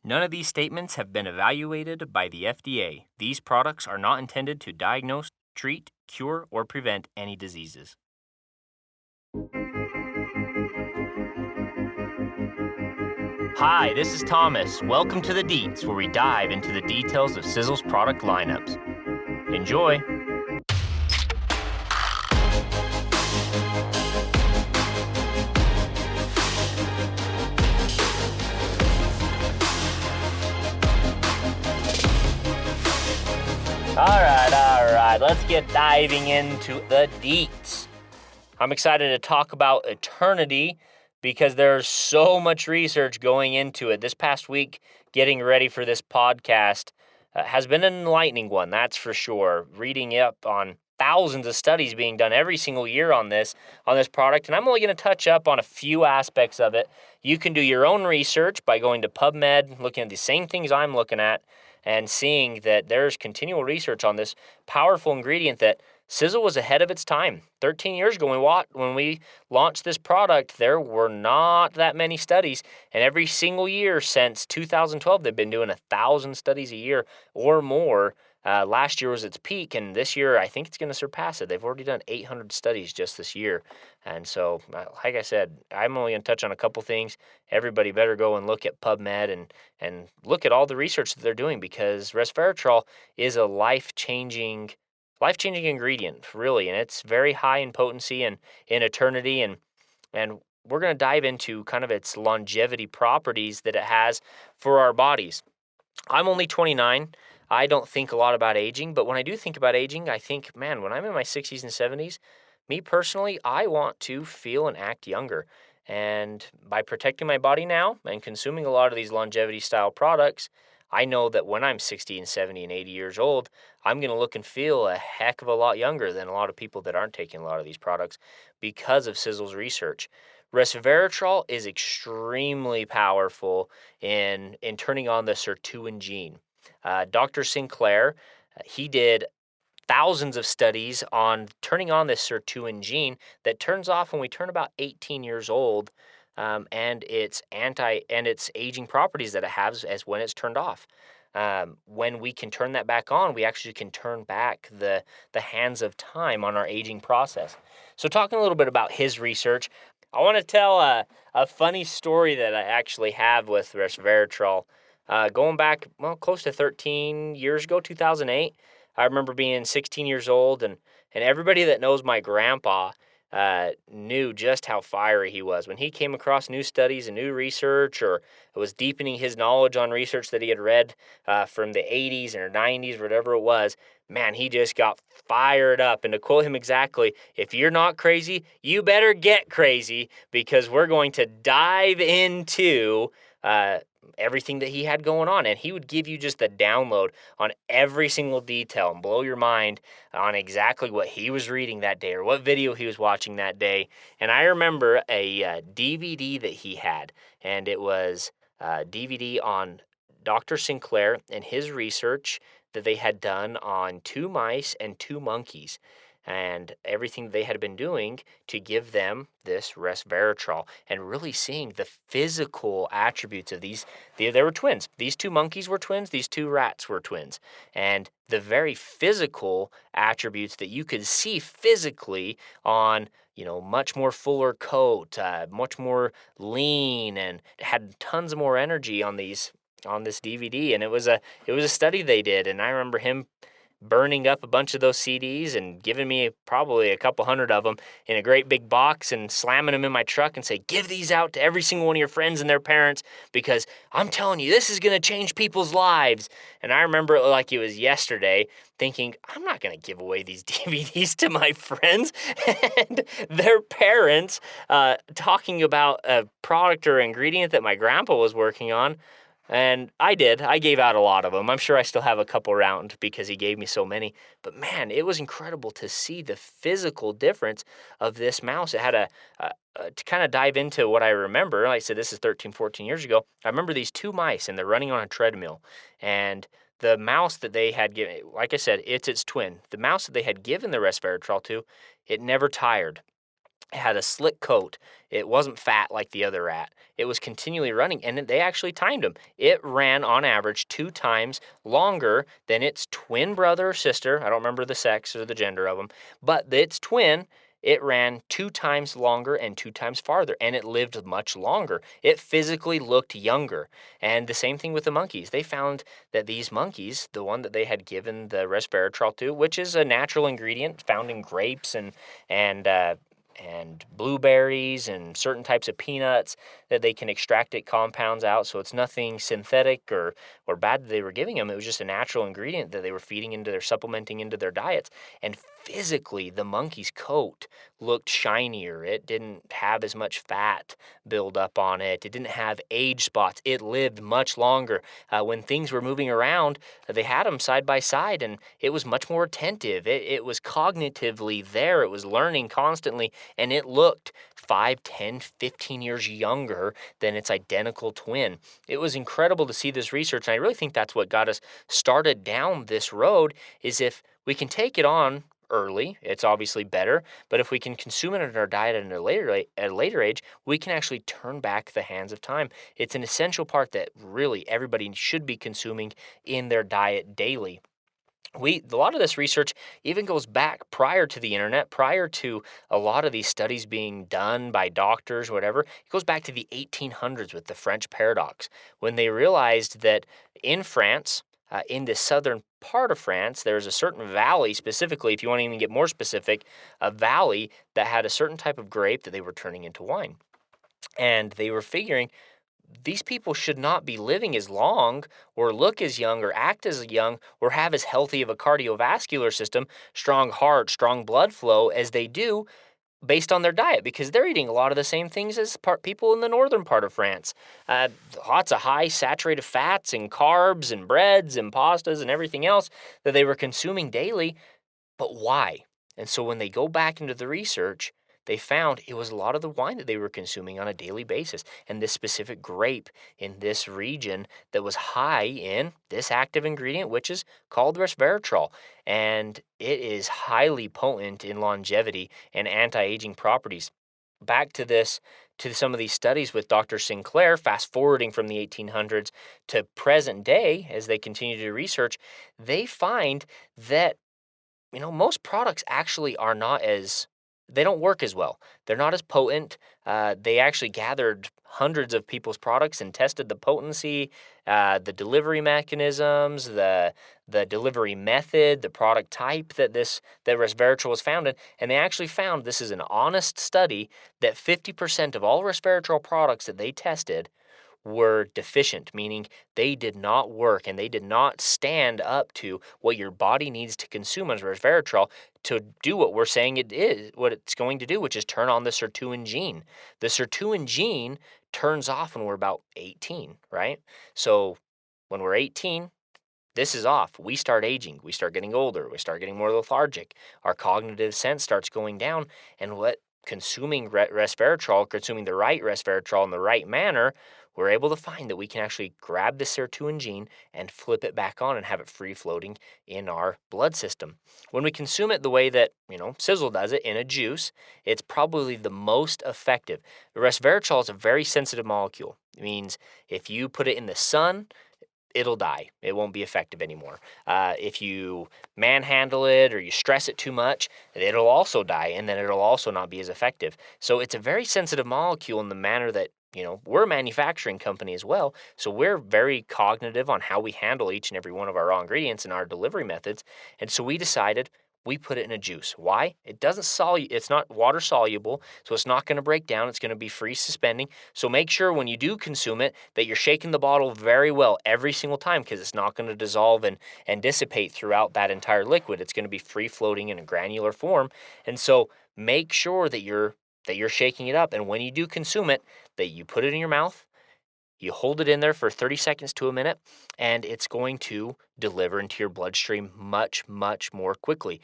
None of these statements have been evaluated by the FDA. These products are not intended to diagnose, treat, cure, or prevent any diseases. Hi, this is Thomas. Welcome to the Deets, where we dive into the details of Sisel's product lineups. Enjoy! All right, let's get diving into the Deets. I'm excited to talk about Eternity because there's so much research going into it. This past week, getting ready for this podcast has been an enlightening one, that's for sure. Reading up on thousands of studies being done every single year on this product, and I'm only going to touch up on a few aspects of it. You can do your own research by going to PubMed, looking at the same things I'm looking at, and seeing that there's continual research on this powerful ingredient that Sisel was ahead of its time. 13 years ago, when we launched this product, there were not that many studies. And every single year since 2012, they've been doing 1,000 studies a year or more. Last year was its peak, and this year I think it's going to surpass it. They've already done 800 studies just this year. And so, like I said, I'm only going to touch on a couple things. Everybody better go and look at PubMed and look at all the research that they're doing, because resveratrol is a life-changing ingredient, really, and it's very high in potency and in Eternity, and we're going to dive into kind of its longevity properties that it has for our bodies. I'm only 29. I don't think a lot about aging, but when I do think about aging, I think, man, when I'm in my 60s and 70s, me personally, I want to feel and act younger. And by protecting my body now and consuming a lot of these longevity-style products, I know that when I'm 60 and 70 and 80 years old, I'm going to look and feel a heck of a lot younger than a lot of people that aren't taking a lot of these products because of Sisel's research. Resveratrol is extremely powerful in turning on the sirtuin gene. Dr. Sinclair, he did thousands of studies on turning on this sirtuin gene that turns off when we turn about 18 years old, and its aging properties that it has as when it's turned off. When we can turn that back on, we actually can turn back the hands of time on our aging process. So talking a little bit about his research, I want to tell a funny story that I actually have with resveratrol. Going back, close to 13 years ago, 2008, I remember being 16 years old, and everybody that knows my grandpa knew just how fiery he was. When he came across new studies and new research, or was deepening his knowledge on research that he had read from the 80s or 90s, whatever it was, man, he just got fired up. And to quote him exactly, if you're not crazy, you better get crazy, because we're going to dive into everything that he had going on. And he would give you just the download on every single detail and blow your mind on exactly what he was reading that day or what video he was watching that day. And I remember a DVD that he had, and it was a DVD on Dr. Sinclair and his research that they had done on 2 mice and 2 monkeys, and everything they had been doing to give them this resveratrol, and really seeing the physical attributes of these. They were twins. These 2 monkeys were twins. These 2 rats were twins. And the very physical attributes that you could see physically on, much more fuller coat, much more lean, and had tons of more energy on this DVD. And it was a study they did, and I remember him burning up a bunch of those CDs and giving me probably a couple hundred of them in a great big box and slamming them in my truck and say, give these out to every single one of your friends and their parents, because I'm telling you, this is going to change people's lives. And I remember it like it was yesterday, thinking, I'm not going to give away these DVDs to my friends and their parents, talking about a product or ingredient that my grandpa was working on. And I did. I gave out a lot of them. I'm sure I still have a couple around because he gave me so many. But man, it was incredible to see the physical difference of this mouse. It had to kind of dive into what I remember. Like I said, this is 13, 14 years ago. I remember these 2 mice, and they're running on a treadmill. And the mouse that they had given, like I said, it's its twin. The mouse that they had given the resveratrol to, it never tired. It had a slick coat. It wasn't fat like the other rat. It was continually running, and they actually timed him. It ran on average 2 times longer than its twin brother or sister. I don't remember the sex or the gender of them, but its twin. It ran 2 times longer and 2 times farther, and it lived much longer. It physically looked younger. And the same thing with the monkeys. They found that these monkeys, the one that they had given the resveratrol to, which is a natural ingredient found in grapes and blueberries and certain types of peanuts, that they can extract it compounds out. So it's nothing synthetic or bad that they were giving them. It was just a natural ingredient that they were feeding into their, supplementing into their diets. And physically, the monkey's coat looked shinier. It didn't have as much fat build up on it. It didn't have age spots. It lived much longer. When things were moving around, they had them side by side, and it was much more attentive. It was cognitively there. It was learning constantly, and it looked 5, 10, 15 years younger than its identical twin. It was incredible to see this research, and I really think that's what got us started down this road, is if we can take it on early, it's obviously better, but if we can consume it in our diet at a later age, we can actually turn back the hands of time. It's an essential part that really everybody should be consuming in their diet daily. A lot of this research even goes back prior to the internet, prior to a lot of these studies being done by doctors, whatever. It goes back to the 1800s with the French paradox, when they realized that in France, in the southern part of France, there's a certain valley specifically, if you want to even get more specific, a valley that had a certain type of grape that they were turning into wine. And they were figuring, these people should not be living as long or look as young or act as young or have as healthy of a cardiovascular system, strong heart, strong blood flow as they do based on their diet, because they're eating a lot of the same things as people in the northern part of France. Lots of high saturated fats and carbs and breads and pastas and everything else that they were consuming daily. But why? And so when they go back into the research, they found it was a lot of the wine that they were consuming on a daily basis, and this specific grape in this region that was high in this active ingredient, which is called resveratrol. And it is highly potent in longevity and anti-aging properties. Back to some of these studies with Dr. Sinclair, fast forwarding from the 1800s to present day, as they continue to do research, they find that most products actually they don't work as well. They're not as potent. They actually gathered hundreds of people's products and tested the potency, the delivery mechanisms, the delivery method, the product type that resveratrol was found in. And they actually found, this is an honest study, that 50% of all resveratrol products that they tested were deficient, meaning they did not work and they did not stand up to what your body needs to consume as resveratrol to do what we're saying what it's going to do, which is turn on the sirtuin gene. The sirtuin gene turns off when we're about 18, right? So when we're 18, this is off. We start aging. We start getting older. We start getting more lethargic. Our cognitive sense starts going down. And consuming resveratrol, consuming the right resveratrol in the right manner, we're able to find that we can actually grab the sirtuin gene and flip it back on and have it free floating in our blood system. When we consume it the way that, Sisel does it in a juice, it's probably the most effective. The resveratrol is a very sensitive molecule. It means if you put it in the sun, it'll die. It won't be effective anymore. If you manhandle it or you stress it too much, it'll also die, and then it'll also not be as effective. So it's a very sensitive molecule in the manner that, we're a manufacturing company as well, so we're very cognitive on how we handle each and every one of our raw ingredients and our delivery methods. And so we decided we put it in a juice. Why? It's not water soluble, so it's not going to break down. It's going to be free suspending. So make sure when you do consume it that you're shaking the bottle very well every single time, because it's not going to dissolve and dissipate throughout that entire liquid. It's going to be free floating in a granular form. And so make sure that you're shaking it up. And when you do consume it, that you put it in your mouth, you hold it in there for 30 seconds to a minute, and it's going to deliver into your bloodstream much, much more quickly.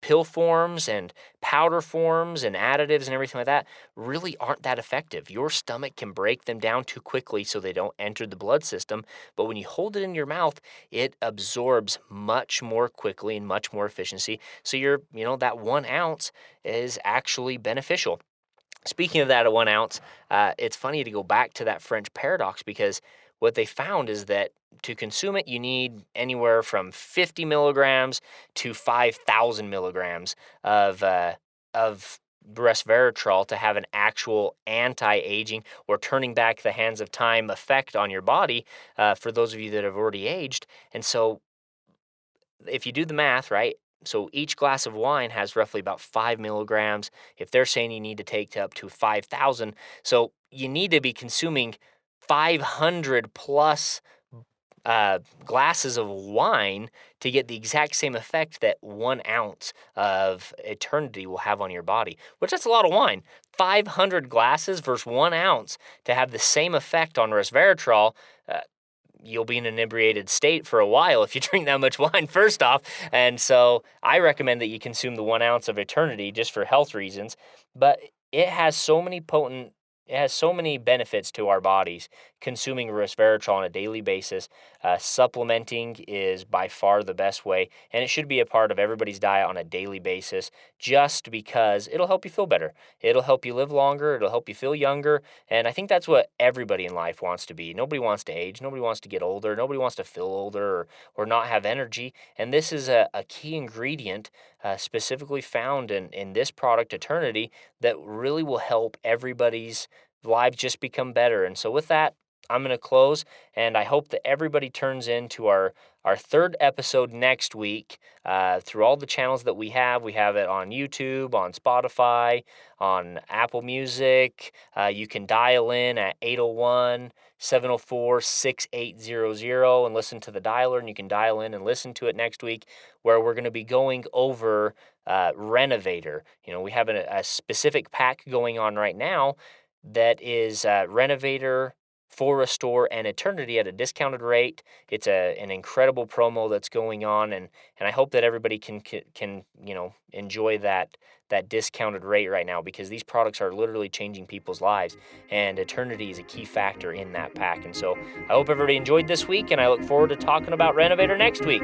Pill forms and powder forms and additives and everything like that really aren't that effective. Your stomach can break them down too quickly so they don't enter the blood system. But when you hold it in your mouth, it absorbs much more quickly and much more efficiency. So that 1 ounce is actually beneficial. Speaking of that at 1 ounce, it's funny to go back to that French paradox, because what they found is that to consume it, you need anywhere from 50 milligrams to 5,000 milligrams of resveratrol to have an actual anti-aging or turning back the hands of time effect on your body, for those of you that have already aged. And so if you do the math, right? So each glass of wine has roughly about 5 milligrams. If they're saying you need to take to up to 5,000, so you need to be consuming 500 plus glasses of wine to get the exact same effect that 1 ounce of eternity will have on your body, which that's a lot of wine. 500 glasses versus 1 ounce to have the same effect on resveratrol. You'll be in an inebriated state for a while if you drink that much wine, first off. And so I recommend that you consume the 1 ounce of eternity just for health reasons. But it has so many benefits to our bodies. Consuming resveratrol on a daily basis, supplementing is by far the best way, and it should be a part of everybody's diet on a daily basis, just because it'll help you feel better. It'll help you live longer. It'll help you feel younger. And I think that's what everybody in life wants to be. Nobody wants to age. Nobody wants to get older. Nobody wants to feel older or not have energy. And this is a key ingredient specifically found in this product, Eternity, that really will help everybody's lives just become better. And so with that, I'm going to close, and I hope that everybody turns into our third episode next week through all the channels that we have. We have it on YouTube, on Spotify, on Apple Music. You can dial in at 801-704-6800 and listen to the dialer, and you can dial in and listen to it next week, where we're going to be going over Renovator. We have a specific pack going on right now that is Renovator, For Restore, and Eternity at a discounted rate. It's an incredible promo that's going on, and I hope that everybody can enjoy that discounted rate right now, because these products are literally changing people's lives, and Eternity is a key factor in that pack. And so I hope everybody enjoyed this week, and I look forward to talking about Renovator next week.